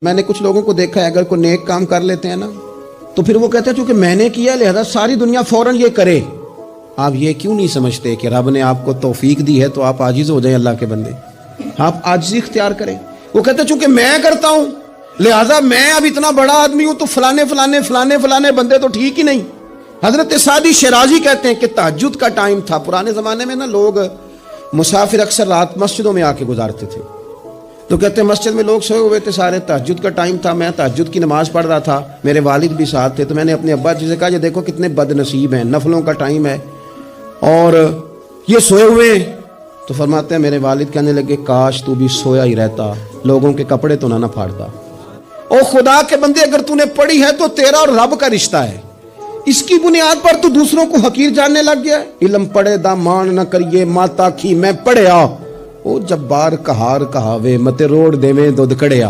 میں نے کچھ لوگوں کو دیکھا ہے اگر کوئی نیک کام کر لیتے ہیں نا تو پھر وہ کہتے ہیں چونکہ میں نے کیا لہذا ساری دنیا فوراً یہ کرے۔ آپ یہ کیوں نہیں سمجھتے کہ رب نے آپ کو توفیق دی ہے تو آپ عاجز ہو جائیں اللہ کے بندے، آپ عاجزی اختیار کریں۔ وہ کہتے ہیں چونکہ میں کرتا ہوں لہذا میں اب اتنا بڑا آدمی ہوں تو فلانے بندے تو ٹھیک ہی نہیں۔ حضرت سعدی شیرازی کہتے ہیں کہ تہجد کا ٹائم تھا، پرانے زمانے میں نا لوگ مسافر اکثر رات مسجدوں میں آ کے گزارتے تھے، تو کہتے ہیں مسجد میں لوگ سوئے ہوئے تھے سارے، تہجد کا ٹائم تھا، میں تہجد کی نماز پڑھ رہا تھا، میرے والد بھی ساتھ تھے، تو میں نے اپنے ابا جی سے کہا یہ دیکھو کتنے بد نصیب ہیں، نفلوں کا ٹائم ہے اور یہ سوئے ہوئے ہیں۔ تو فرماتے ہیں میرے والد کہنے لگے کاش تو بھی سویا ہی رہتا، لوگوں کے کپڑے تو نہ پھاڑتا۔ او خدا کے بندے اگر تو نے پڑھی ہے تو تیرا اور رب کا رشتہ ہے، اس کی بنیاد پر تو دوسروں کو حقیر جاننے لگ گیا۔ علم پڑھے دا مان نہ کریے ماتا کی میں پڑھیا، او جبار کہار کہاوے متے روڑ دے میں دودھ کڑیا۔